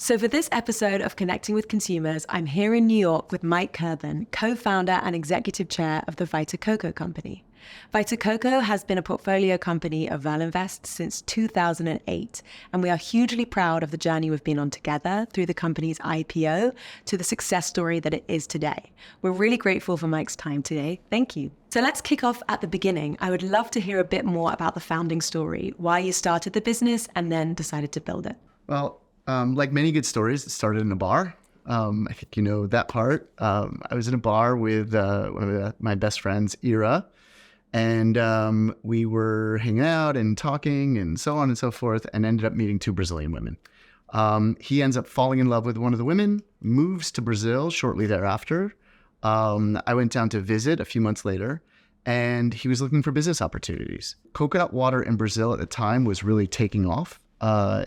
So for this episode of Connecting with Consumers, I'm here in New York with Mike Kirban, co-founder and executive chair of the Vita Coco Company. Vita Coco has been a portfolio company of Verlinvest since 2008, and we are hugely proud of the journey we've been on together through the company's IPO to the success story that it is today. We're really grateful for Mike's time today. Thank you. So let's kick off at the beginning. I would love to hear a bit more about the founding story, why you started the business and then decided to build it. Well, like many good stories, it started in a bar. I think you know that part. I was in a bar with one of my best friends, Ira, and we were hanging out and talking and so on and so forth, and ended up meeting two Brazilian women. He ends up falling in love with one of the women, moves to Brazil shortly thereafter. I went down to visit a few months later, and he was looking for business opportunities. Coconut water in Brazil at the time was really taking off.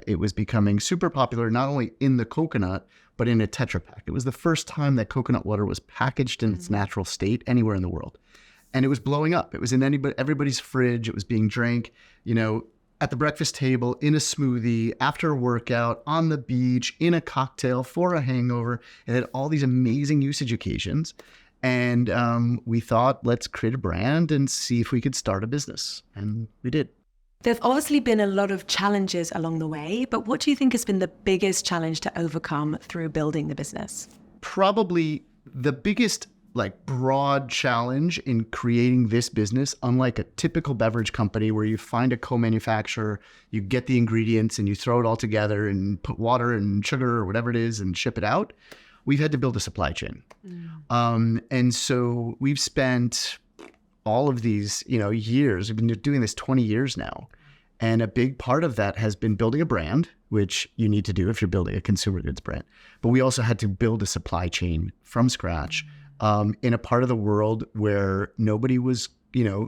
It was becoming super popular, not only in the coconut, but in a Tetra Pak. It was the first time that coconut water was packaged in its natural state anywhere in the world. And it was blowing up. It was in everybody's fridge. It was being drank, at the breakfast table, in a smoothie, after a workout, on the beach, in a cocktail, for a hangover. It had all these amazing usage occasions. And we thought, let's create a brand and see if we could start a business. And we did. There's obviously been a lot of challenges along the way, but what do you think has been the biggest challenge to overcome through building the business? Probably the biggest broad challenge in creating this business, unlike a typical beverage company where you find a co-manufacturer, you get the ingredients and you throw it all together and put water and sugar or whatever it is and ship it out. We've had to build a supply chain. And so we've spent all of these, years. We've been doing this 20 years now. And a big part of that has been building a brand, which you need to do if you're building a consumer goods brand. But we also had to build a supply chain from scratch in a part of the world where nobody was,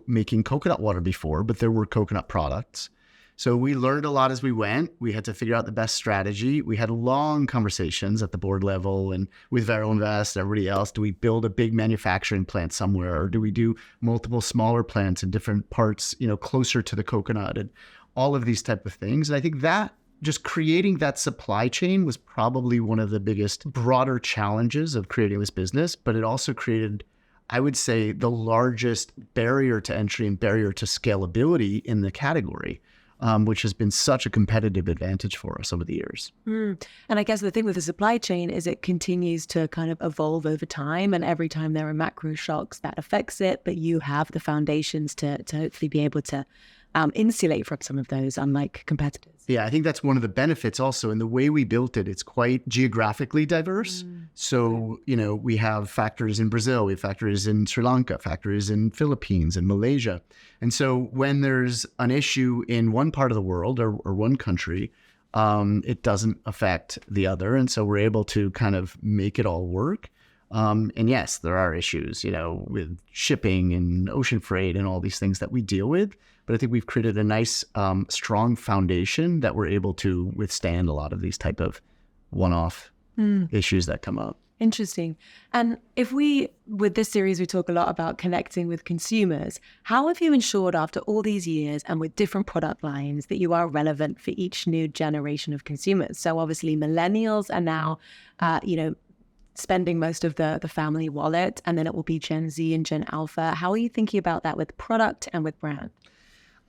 making coconut water before, but there were coconut products. So we learned a lot as we went. We had to figure out the best strategy. We had long conversations at the board level and with Verlinvest and everybody else. Do we build a big manufacturing plant somewhere, or do we do multiple smaller plants in different parts, closer to the coconut, and all of these type of things. And I think that just creating that supply chain was probably one of the biggest, broader challenges of creating this business. But it also created, I would say, the largest barrier to entry and barrier to scalability in the category. Which has been such a competitive advantage for us over the years. And I guess the thing with the supply chain is it continues to kind of evolve over time, and every time there are macro shocks that affects it, but you have the foundations to hopefully be able to insulate from some of those, unlike competitors. Yeah, I think that's one of the benefits also. In the way we built it, it's quite geographically diverse. So, we have factories in Brazil, we have factories in Sri Lanka, factories in Philippines and Malaysia. And so when there's an issue in one part of the world or one country, it doesn't affect the other. And so we're able to kind of make it all work. And yes, there are issues, with shipping and ocean freight and all these things that we deal with. But I think we've created a nice, strong foundation that we're able to withstand a lot of these type of one-off issues that come up. Interesting. And with this series, we talk a lot about connecting with consumers. How have you ensured after all these years and with different product lines that you are relevant for each new generation of consumers? So obviously millennials are now, spending most of the family wallet, and then it will be Gen Z and Gen Alpha. How are you thinking about that with product and with brand?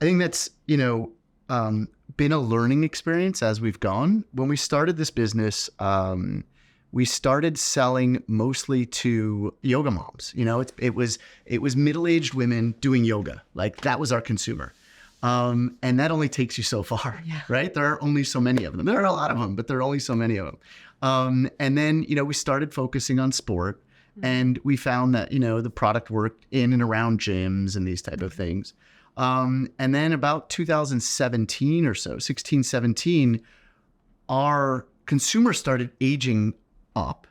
I think that's, been a learning experience as we've gone. When we started this business, we started selling mostly to yoga moms. It was middle-aged women doing yoga. That was our consumer. And that only takes you so far, right? There are only so many of them. There are a lot of them, but there are only so many of them. And then, we started focusing on sport, and we found that, the product worked in and around gyms and these type of things. And then about 2017 or so, 16, 17, our consumers started aging up,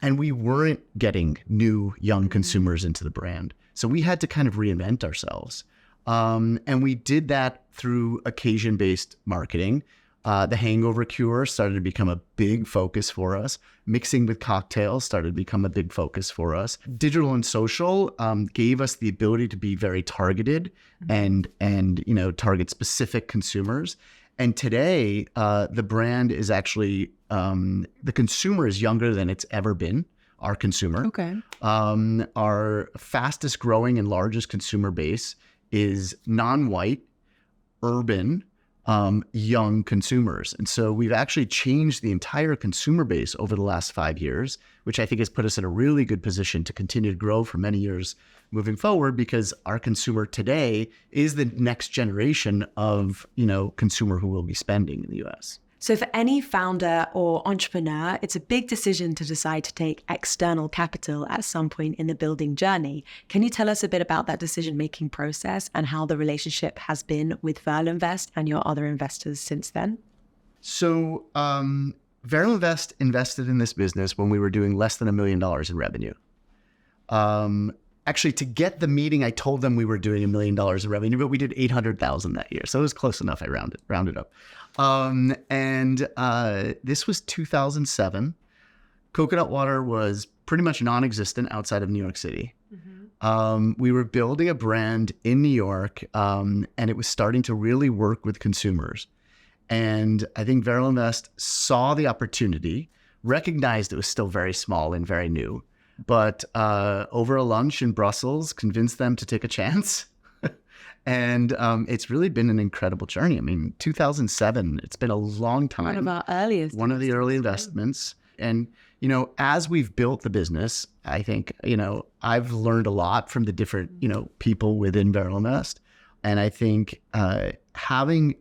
and we weren't getting new young consumers into the brand. So we had to kind of reinvent ourselves. And we did that through occasion-based marketing. The hangover cure started to become a big focus for us. Mixing with cocktails started to become a big focus for us. Digital and social gave us the ability to be very targeted and target specific consumers. And today, the brand is actually, the consumer is younger than it's ever been, our consumer. Okay. Our fastest growing and largest consumer base is non-white, urban, young consumers. And so we've actually changed the entire consumer base over the last 5 years, which I think has put us in a really good position to continue to grow for many years moving forward, because our consumer today is the next generation of, consumer who will be spending in the US. So for any founder or entrepreneur, it's a big decision to decide to take external capital at some point in the building journey. Can you tell us a bit about that decision-making process and how the relationship has been with Verlinvest and your other investors since then? So Verlinvest invested in this business when we were doing less than $1 million in revenue. Actually, to get the meeting, I told them we were doing $1 million in revenue, but we did $800,000 that year. So it was close enough. I rounded up. This was 2007. Coconut water was pretty much non-existent outside of New York City. Mm-hmm. We were building a brand in New York, and it was starting to really work with consumers. And I think Verlinvest saw the opportunity, recognized it was still very small and very new, but over a lunch in Brussels, convinced them to take a chance. And it's really been an incredible journey. I mean, 2007, it's been a long time. One of our earliest. One of the early investments. And, as we've built the business, I think, I've learned a lot from the different, people within Verlinvest. And I think having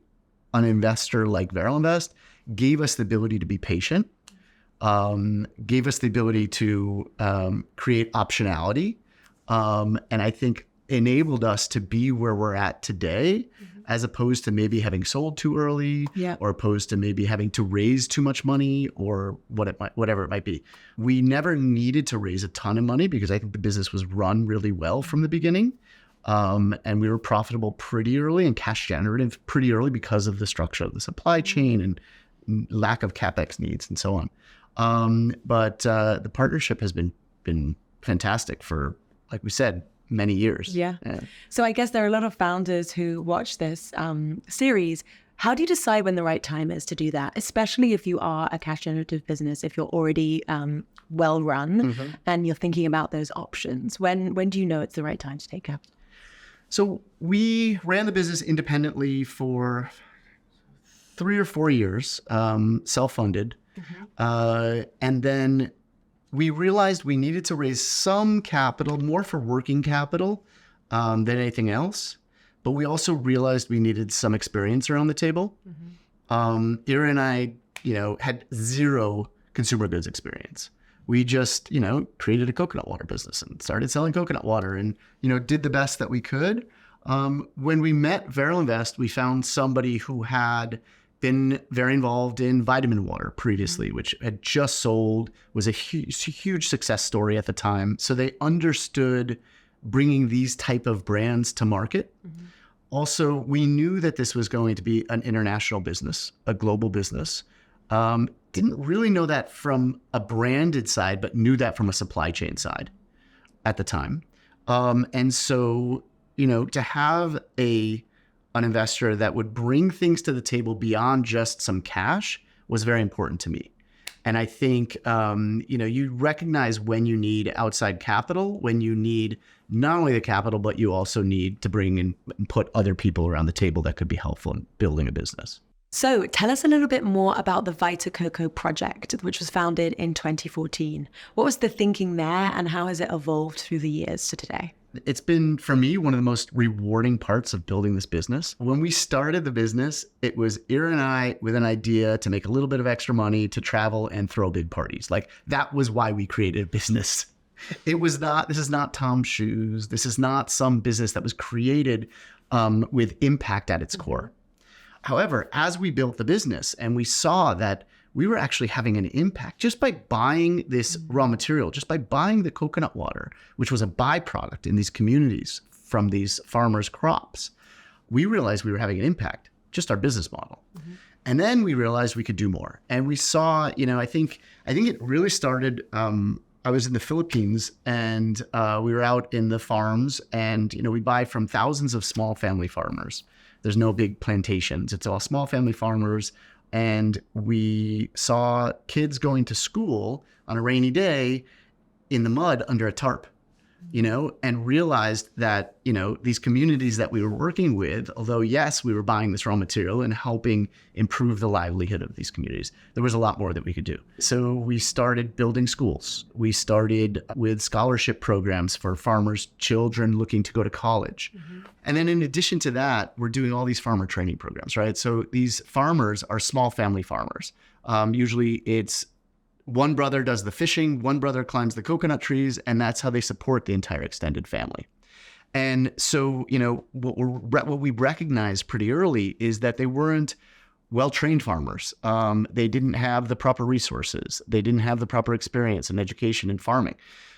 an investor like Verlinvest gave us the ability to be patient, gave us the ability to create optionality, and I think enabled us to be where we're at today, mm-hmm. as opposed to maybe having sold too early, or opposed to maybe having to raise too much money, or whatever it might be. We never needed to raise a ton of money because I think the business was run really well from the beginning. And we were profitable pretty early and cash generative pretty early because of the structure of the supply chain and lack of CapEx needs and so on. But the partnership has been fantastic for, like we said, many years. Yeah. So I guess there are a lot of founders who watch this series. How do you decide when the right time is to do that, especially if you are a cash generative business, if you're already well run, mm-hmm. and you're thinking about those options? When do you know it's the right time to take capital? So we ran the business independently for 3 or 4 years, self-funded. Mm-hmm. And then we realized we needed to raise some capital, more for working capital than anything else. But we also realized we needed some experience around the table. Mm-hmm. Ira and I, had zero consumer goods experience. We just, created a coconut water business and started selling coconut water and, did the best that we could. When we met Verlinvest, we found somebody who had been very involved in vitamin water previously, which had just sold, was a huge success story at the time. So they understood bringing these type of brands to market. Mm-hmm. Also, we knew that this was going to be an international business, a global business. Didn't really know that from a branded side, but knew that from a supply chain side at the time. And so, to have an investor that would bring things to the table beyond just some cash was very important to me. And I think, you recognize when you need outside capital, when you need not only the capital, but you also need to bring in and put other people around the table that could be helpful in building a business. So tell us a little bit more about the Vita Coco project, which was founded in 2014. What was the thinking there and how has it evolved through the years to today? It's been, for me, one of the most rewarding parts of building this business. When we started the business, it was Ira and I with an idea to make a little bit of extra money to travel and throw big parties. Like, that was why we created a business. This is not Tom's Shoes. This is not some business that was created with impact at its core. However, as we built the business and we saw that we were actually having an impact just by buying this raw material, just by buying the coconut water, which was a byproduct in these communities from these farmers' crops, we realized we were having an impact, just our business model. Mm-hmm. And then we realized we could do more. And we saw, I think it really started, I was in the Philippines and we were out in the farms and, we buy from thousands of small family farmers. There's no big plantations. It's all small family farmers. And we saw kids going to school on a rainy day in the mud under a tarp, and realized that, these communities that we were working with, although yes, we were buying this raw material and helping improve the livelihood of these communities, there was a lot more that we could do. So we started building schools. We started with scholarship programs for farmers' children looking to go to college. Mm-hmm. And then in addition to that, we're doing all these farmer training programs, right? So these farmers are small family farmers. Usually it's one brother does the fishing, one brother climbs the coconut trees, and that's how they support the entire extended family. And so, what we recognized pretty early is that they weren't well-trained farmers. They didn't have the proper resources. They didn't have the proper experience and education in farming.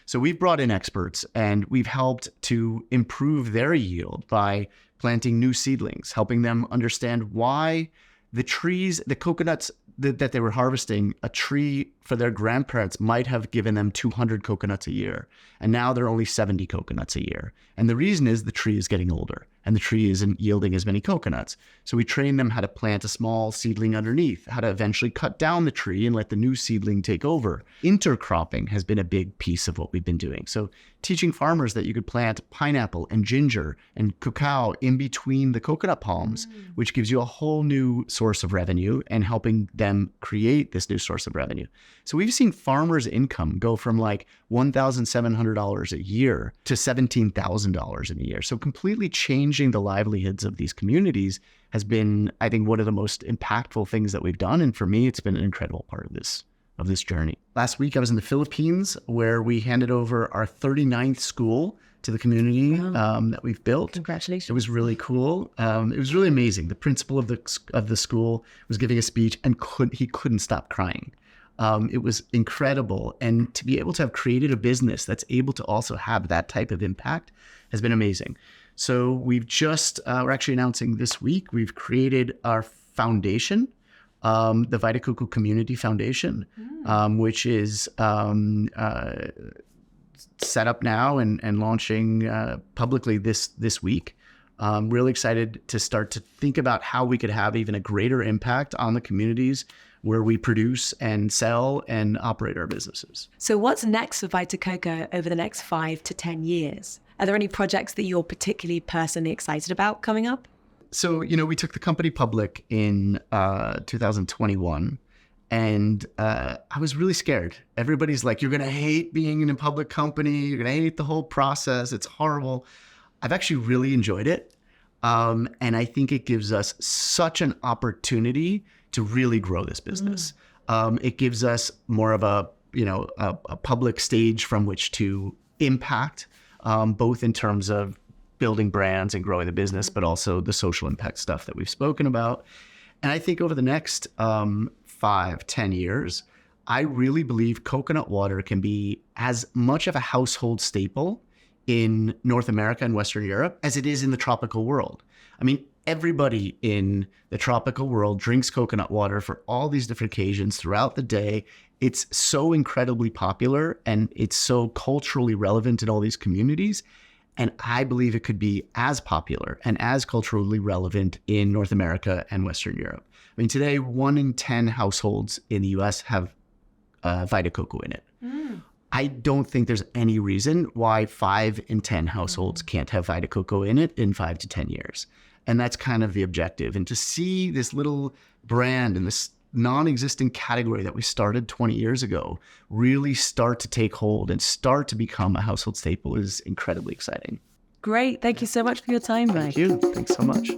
So we've brought in experts, and we've helped to improve their yield by planting new seedlings, helping them understand why the trees, the coconuts that they were harvesting, a tree for their grandparents might have given them 200 coconuts a year. And now they're only 70 coconuts a year. And the reason is the tree is getting older and the tree isn't yielding as many coconuts. So we train them how to plant a small seedling underneath, how to eventually cut down the tree and let the new seedling take over. Intercropping has been a big piece of what we've been doing. So teaching farmers that you could plant pineapple and ginger and cacao in between the coconut palms, which gives you a whole new source of revenue and helping them create this new source of revenue. So we've seen farmers' income go from like $1,700 a year to $17,000 in a year. So completely changing the livelihoods of these communities has been, I think, one of the most impactful things that we've done. And for me, it's been an incredible part of this journey. Last week, I was in the Philippines where we handed over our 39th school to the community that we've built. Congratulations. It was really cool. It was really amazing. The principal of the school was giving a speech and he couldn't stop crying. It was incredible. And to be able to have created a business that's able to also have that type of impact has been amazing. So we've we're actually announcing this week, we've created our foundation, the Vita Coco Community Foundation, which is set up now and launching publicly this week. Really excited to start to think about how we could have even a greater impact on the communities where we produce and sell and operate our businesses. So what's next for Vita Coco over the next 5 to 10 years? Are there any projects that you're particularly personally excited about coming up? So, we took the company public in 2021. And I was really scared. Everybody's like, you're going to hate being in a public company. You're going to hate the whole process. It's horrible. I've actually really enjoyed it. And I think it gives us such an opportunity to really grow this business. It gives us more of a public stage from which to impact, both in terms of building brands and growing the business, but also the social impact stuff that we've spoken about. And I think over the next 5-10 years, I really believe coconut water can be as much of a household staple in North America and Western Europe as it is in the tropical world. I mean, everybody in the tropical world drinks coconut water for all these different occasions throughout the day. It's so incredibly popular and it's so culturally relevant in all these communities. And I believe it could be as popular and as culturally relevant in North America and Western Europe. I mean, today, 1 in 10 households in the US have Vita Coco in it. I don't think there's any reason why 5 in 10 households can't have Vita Coco in it in 5 to 10 years. And that's kind of the objective. And to see this little brand and this non-existent category that we started 20 years ago really start to take hold and start to become a household staple is incredibly exciting. Great. Thank you so much for your time, Mike. Thank you. Thanks so much.